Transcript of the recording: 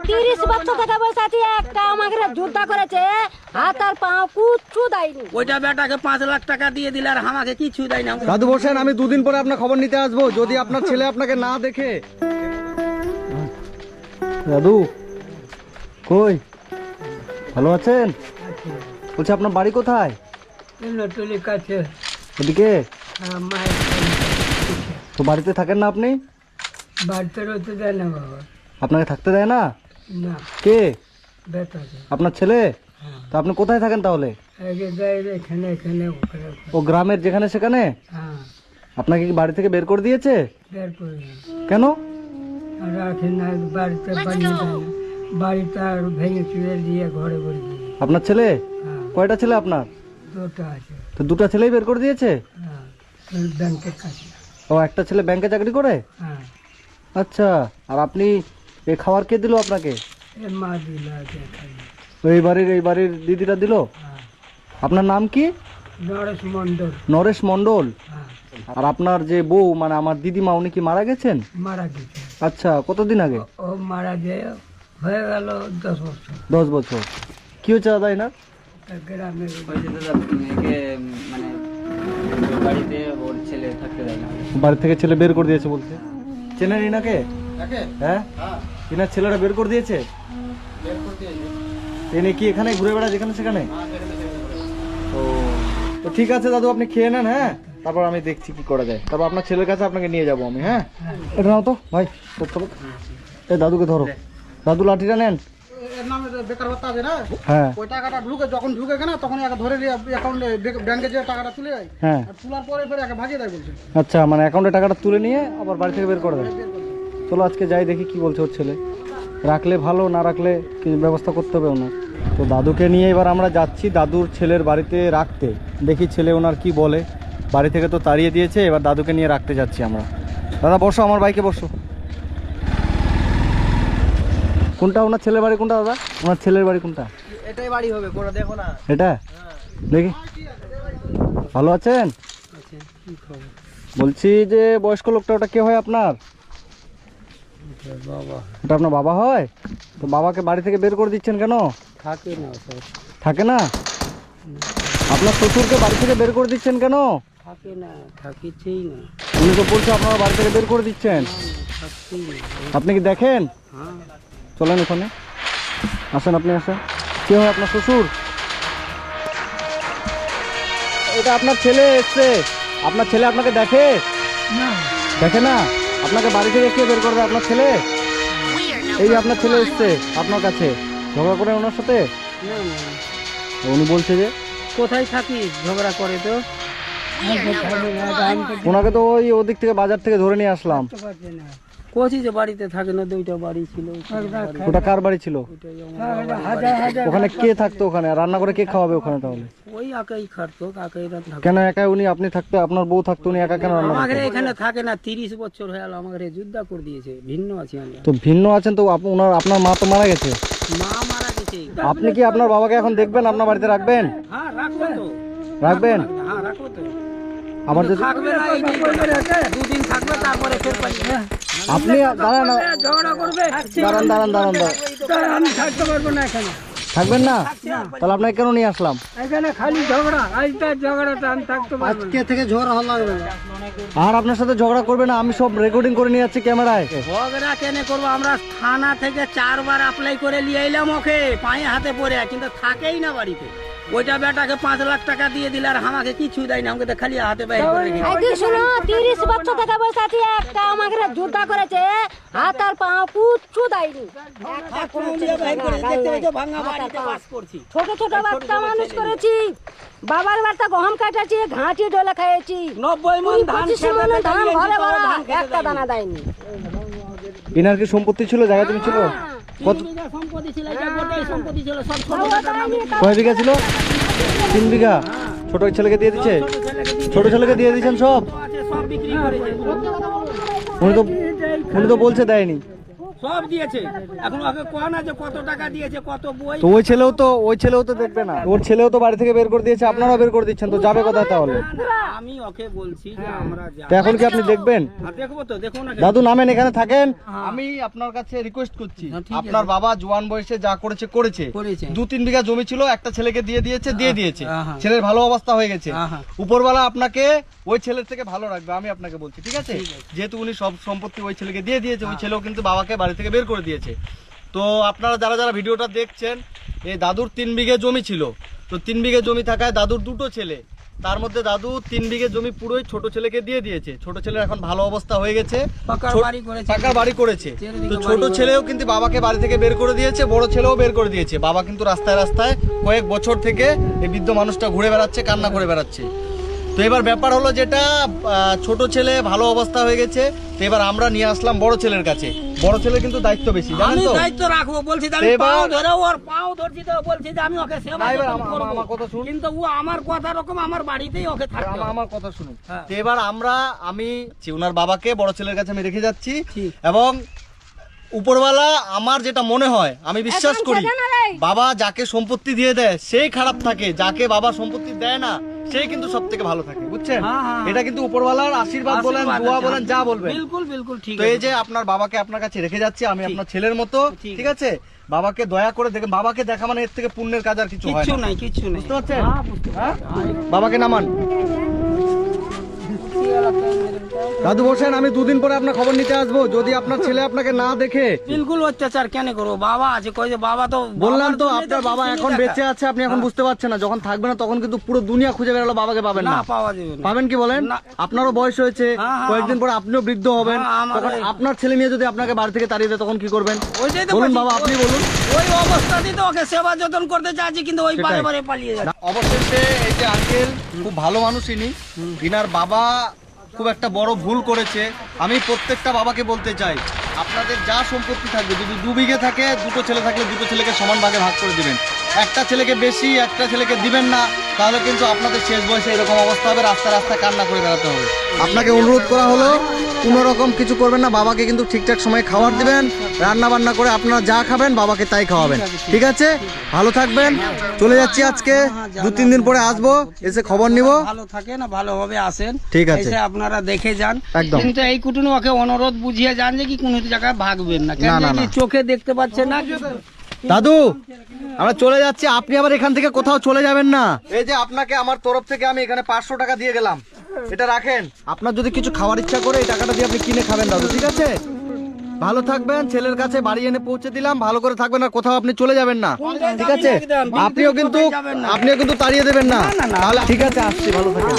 30 বছর থেকে বসে আছি, একটা আমাকে যুদ্ধ করেছে, হাত আর পা কিচ্ছু দেয়নি। ওইটা বেটাকে 5 লাখ টাকা দিয়ে দিলে আর আমাকে কিছু দেয় না। দাদু বসেন, আমি 2 দিন পরে আপনার খবর নিতে আসবো যদি আপনার ছেলে আপনাকে না দেখে। দাদু কই, ভালো আছেন? বলছি আপনার বাড়ি কোথায়? কাছে ওদিকে তো বাড়িতে থাকেন না আপনি? বাড়িতে রইতে দেয় না বাবা। আপনাকে থাকতে দেয় না? না, কে? বেটাকে। আপনার ছেলে? তো আপনি কোথায় থাকেন তাহলে? এখানে এখানে ও গ্রামের যেখানে সেখানে? হ্যাঁ, আপনাকে কি বাড়ি থেকে বের করে দিয়েছে? বের করে কেন? রাখে না, বাড়িতে বানিয়ে দেয় না। বাড়িটা আর ভেঙে চুয়ে দিয়ে ঘরে ভরে দিয়ে। আপনার ছেলে? হ্যাঁ, কয়টা ছেলে আপনার? দুটো আছে। তো দুটো ছেলেই বের করে দিয়েছে? হ্যাঁ, ব্যাংকের কাছে। ও একটা ছেলে ব্যাংকে চাকরি করে? হ্যাঁ, আচ্ছা, আর আপনি এই খাবার কে দিল আপনাকে? এর মা দিল আছে এখানে। এই বাড়ির দিদিটা দিল? হ্যাঁ, আপনার নাম কি? নরেশ মন্ডল। নরেশ মণ্ডল। হ্যাঁ, আর আপনার যে বউ মানে আমার দিদিমা, উনি কি মারা গেছেন? মারা গেছে। আচ্ছা, কতদিন আগে? ও মারা গিয়ে হয়ে গেল 10 বছর। 10 বছর। কি হচ্ছে দাদা এনার? গ্রামের বাড়িতে ওর ছেলে থাকতে দেয় না। বাড়ি থেকে ছেলে বের করে দিয়েছে বলছে। চেনেন এনাকে? হ্যাঁ, এনার ছেলেরা বের করে দিয়েছে। এনে কি এখানে ঘুরে বেড়া যেখানে সেখানে? ও, তো ঠিক আছে দাদু, আপনি খেয়ে নেন। হ্যাঁ, তারপর আমি দেখছি কি করা যায়। তারপর আপনার ছেলের কাছে আপনাকে নিয়ে যাবো আমি। হ্যাঁ, এটা নাও তো ভাই, এই দাদুকে ধরো। দাদু লাঠিটা নেন। এর নামে যে বেকার ভাতা আছে না, হ্যাঁ ওই টাকাটা যখন ঢুকে না তখন একে ধরে নিয়ে অ্যাকাউন্টে ব্যাংকে যে টাকাটা তুলে যায়, হ্যাঁ। আর তোলার পরে ফের একে ভাগিয়ে দেয় বলছে। আচ্ছা, মানে অ্যাকাউন্টে টাকাটা তুলে নিয়ে আবার বাড়ি থেকে বের করে দেয়। চলো আজকে যাই, দেখি কি বলছে ওর ছেলে। রাখলে ভালো, না রাখলে কি ব্যবস্থা করতে হবে ওনার। তো দাদুকে নিয়ে এবার আমরা যাচ্ছি দাদুর ছেলের বাড়িতে রাখতে। দেখি ছেলে ওনার কি বলে। বাড়ি থেকে তো তাড়িয়ে দিয়েছে, এবার দাদুকে নিয়ে রাখতে যাচ্ছি আমরা। দাদা বসো, আমার বাইকে বসো। কোনটা ওনার ছেলের বাড়ি? কোনটা দাদা ওনার ছেলের বাড়ি কোনটা? এটাই বাড়ি হবে, কোনটা দেখো না। এটা দেখি। ভালো আছেন? বলছি যে বয়স্ক লোকটা, ওটা কে হয় আপনার? ওটা আপনার বাবা হয়? তো বাবাকে বাড়ি থেকে বের করে দিচ্ছেন কেন? থাকে না স্যার, থাকে না? আপনার শ্বশুরকে বাড়ি থেকে বের করে দিচ্ছেন কেন? থাকে না, থাকিছেই না। উনি তো বলছে আপনারা বাড়ি থেকে বের করে দিচ্ছেন। থাকছেই না। আপনি কি দেখেন? হ্যাঁ, চলেন ওখানে, আসেন, আপনি আসেন। কে হয় আপনার শ্বশুর? এটা আপনার ছেলে এসছে। আপনার ছেলে আপনাকে দেখে? না, দেখে না? আপনাকে বাড়ি থেকে কে বের করবে? আপনার ছেলে। এই যে আপনার ছেলে এসছে আপনার কাছে, ঝগড়া করে ওনার সাথে। না, না। উনি বলছে যে কোথায় থাকি ঝগড়া করে তো? ওনাকে তো ওই ওদিক থেকে বাজার থেকে ধরে নিয়ে আসলাম। কোচি যে বাড়িতে থাকে না, দুইটা বাড়ি ছিল। ওটা কার বাড়ি ছিল? ওখানে কে থাকতো? ওখানে রান্না করে কে খাওয়াবে ওখানে তাহলে? ওই একাই খাটতো, একাই থাকতো। কেন একা? উনি আপনি থাকতে, আপনার বউ থাকতো, উনি একা কেন রান্না আমাদের করতেন? এখানে থাকে না, 30 বছর হয়ে গেল। আমাদের যুদ্ধ করে দিয়েছে, ভিন্ন আছি আমি। তো ভিন্ন আছেন তো, আপনার মা তো মারা গেছে। মা মারা গেছে। আপনি কি আপনার বাবাকে এখন দেখবেন? আপনার বাড়িতে রাখবেন? হ্যাঁ, রাখবো তো। রাখবেন? হ্যাঁ, রাখবো তো। আমার যদি থাকবে না, এই দুদিন থাকবে, তারপরে ফের পালিয়ে আপনি দাঁড়ান, ঝগড়া করবে। দাঁড়ান দাঁড়ান দাঁড়ান দাঁড়ান। আমি থাকতে পারবো না এখানে। থাকবেন না? তাহলে আপনাকে কেন নিয়ে আসলাম? এখানে খালি ঝগড়া, আজটা ঝগড়াটা আমি থাকতে পারবো না। কে থেকে ঝড় হল লাগবে না। আর আপনার সাথে ঝগড়া করবে না, আমি সব রেকর্ডিং করে নিয়ে যাচ্ছি ক্যামেরায়। ঝগড়া কেন করবো? আমরা থানা থেকে 4 বার অ্যাপ্লাই করে নিয়ে এলাম ওকে, পায়ে হাতে পড়ে, কিন্তু থাকেই না বাড়িতে। ওইটা বেটাকে 5 লাখ টাকা দিয়ে দিলে আর আমাকে কিছু দেয় না, আমাকে তো খালি হাতে বাইরে করে রেখেছে। এই যে শোনো, 30 বছর থেকে বসে আছি, একটা আমাকে যুদ্ধ করেছে, হাত আর পা কিচ্ছু দেয়নি। ভাঙা বাড়িতে বাস করছি। ছোট ছোট বাচ্চা মানুষ করেছি, বাবার বাড়িতে গহম কাটাচ্ছি, ঘাঁটি ডলে খাইয়েছি। 90 মণ ধান 25 মণ ধান ঘরে ভরা, একটা দানা দেয়নি। এনার কি সম্পত্তি ছিল, জায়গা জমি ছিল? কত 3 বিঘা সম্পত্তি ছিল, এটা গোটাই সম্পত্তি ছিল, সব ছোট কয় বিঘা ছিল? 3 বিঘা। ছোট ছেলেকে দিয়ে দিচ্ছে? ছোট ছেলেকে দিয়ে দিচ্ছেন সব? আছে, সব বিক্রি করেছে। উনি তো বলছে দেয়নি। সব দিয়েছে। এখন ওকে কোয়া না যে কত টাকা দিয়েছে, কত বই। তো ওই ছেলেও তো দেখবে না, ওর ছেলেও তো বাড়ি থেকে বের করে দিয়েছে, আপনারাও বের করে দিচ্ছেন, তো যাবে কোথায় তাহলে? আমি ওকে বলছি যে আমরা তো এখন কি আপনি দেখবেন? দেখবো তো, দেখো না। দাদু নামেন, এখানে থাকেন। আমি আপনার কাছে রিকোয়েস্ট করছি, আপনার বাবা জোয়ান বয়সে যা করেছে করেছে। 2-3 বিঘা জমি ছিল, একটা ছেলেকে দিয়ে দিয়েছে। ছেলের ভালো অবস্থা হয়ে গেছে। উপরওয়ালা আপনাকে ওই ছেলের থেকে ভালো রাখবে, আমি আপনাকে বলছি, ঠিক আছে? যেহেতু উনি সব সম্পত্তি ওই ছেলেকে দিয়ে দিয়েছে, ওই ছেলেও কিন্তু বাবাকে বাড়ি থেকে বের করে দিয়েছে। তো আপনারা যারা যারা ভিডিওটা দেখছেন, এই দাদুর 3 বিঘে জমি ছিল। তো 3 বিঘে জমি থাকায় দাদুর 2টো ছেলে, তার মধ্যে দাদু 3 বিঘে জমি পুরোই ছোট ছেলেকে দিয়ে দিয়েছে। ছোট ছেলের এখন ভালো অবস্থা হয়ে গেছে, পাকার বাড়ি করেছে। তো ছোট ছেলেও কিন্তু বাবাকে বাড়ি থেকে বের করে দিয়েছে, বড় ছেলেও বের করে দিয়েছে। বাবা কিন্তু রাস্তায় রাস্তায় কয়েক বছর থেকে এই বৃদ্ধ মানুষটা ঘুরে বেড়াচ্ছে, কান্না করে বেড়াচ্ছে। তো এবার ব্যাপার হলো যেটা, ছোট ছেলে ভালো অবস্থা হয়ে গেছে, তো এবার আমরা নিয়ে আসলাম বড় ছেলের কাছে। বড় ছেলের কিন্তু দায়িত্ব বেশি, জানেন তো? দায়িত্ব রাখবো বলছি, আমি পাও ধরে ওর পাও ধরছি, তো বলছি যে আমি ওকে সেবা করব। আমার কথা শুনুন, কিন্তু ও আমার কথা রকম আমার বাড়িতেই ওকে থাকবে। আমার কথা শুনুন। তো এবার আমি ওনার বাবাকে বড় ছেলের কাছে আমি রেখে যাচ্ছি, এবং উপরওয়ালা আমার যেটা মনে হয়, আমি বিশ্বাস করি, বাবা যাকে সম্পত্তি দিয়ে দেয় সেই খারাপ থাকে, যাকে বাবা সম্পত্তি দেয় না সেই কিন্তু সব থেকে ভালো থাকে, বুঝছেন? এটা কিন্তু উপরওয়ালার আশীর্বাদ বলেন, দোয়া বলেন, যা বলবেন। বিলকুল ঠিক। তো এই যে আপনার বাবাকে আপনার কাছে রেখে যাচ্ছি, আমি আপনার ছেলের মতো, ঠিক আছে? বাবাকে দয়া করে দেখেন, বাবাকে দেখা মানে এর থেকে পুণ্যের কাজ আর কিছু হয় না। কিচ্ছু নাই, বুঝতে পারছেন? বাবাকে নামান। দাদু বসেন, আমি 2 দিন পরে আপনার খবর নিতে আসবো। যদি আপনার ছেলে আপনাকে না দেখে, বিলকুল অত্যাচার কেন করবো? বাবা আছে, কই যে বাবা তো বললাম তো আপনার বাবা এখন বেঁচে আছে, আপনি এখন বুঝতে পারছেন না। যখন থাকবে না তখন কিন্তু পুরো দুনিয়া খুঁজে বেড়ালো, বাবাকে পাবেন না। পাওয়া যাবে না। পাবেন কি বলেন? আপনারও বয়স হয়েছে, কয়েকদিন পরে আপনিও বৃদ্ধ হবেন, তখন আপনার ছেলে মেয়ে যদি আপনাকে বাড়ি থেকে তাড়িয়ে দেয় তখন কি করবেন? বলুন বাবা, আপনি বলুন। ওই অবস্থাতেই তো ওকে সেবা যত্ন করতে চাচ্ছি, কিন্তু ওই বারে পালিয়ে যাচ্ছে। অবশেষে এই যে আঙ্কেল খুব ভালো মানুষ, ইনার বাবা খুব একটা বড় ভুল করেছে। আমি প্রত্যেকটা বাবাকে বলতে চাই, আপনাদের যা সম্পত্তি থাকবে, যদি 2 বিঘে থাকে, 2টো ছেলে থাকলে 2টো ছেলেকে সমান ভাগে ভাগ করে দিবেন। একটা ছেলেকে বেশি, একটা ছেলেকে দিবেন না, তাহলে কিন্তু আপনাদের শেষ বয়সে এরকম অবস্থা হবে, রাস্তা রাস্তা কান্না করে বেড়াতে হবে। আপনাকে অনুরোধ করা হলো, কোনো রকম কিছু করবেন না, বাবাকে কিন্তু ঠিকঠাক সময়ে খাবার দিবেন, রান্না বান্না করে আপনারা যা খাবেন বাবাকে তাই খাওয়াবেন, ঠিক আছে? ভালো থাকবেন, চলে যাচ্ছি আজকে। 2-3 দিন পরে আসবো, এসে খবর নিব। ভালো থাকে না, ভালোভাবে আসেন, ঠিক আছে? এসে আপনারা দেখে যান। একদম। কিন্তু এই কুটুনি ওকে অনুরোধ বুঝিয়ে যান যে কি কোনো জায়গায় ভাগবেন না, না, না, কেন না। চোখে দেখতে পাচ্ছেন না। দাদু, আমরা চলে যাচ্ছি, আপনি আবার এখান থেকে কোথাও চলে যাবেন না। এই যে আপনাকে আমার তরফ থেকে আমি এখানে 500 টাকা দিয়ে গেলাম, এটা রাখেন। আপনার যদি কিছু খাওয়ার ইচ্ছা করে এই টাকাটা দিয়ে আপনি কিনে খাবেন দাদু, ঠিক আছে? ভালো থাকবেন, ছেলের কাছে বাড়ি এনে পৌঁছে দিলাম, ভালো করে থাকবেন, আর কোথাও আপনি চলে যাবেন না, ঠিক আছে? আপনিও কিন্তু তাড়িয়ে দেবেন না, তাহলে ঠিক আছে, আসছি, ভালো থাকেন।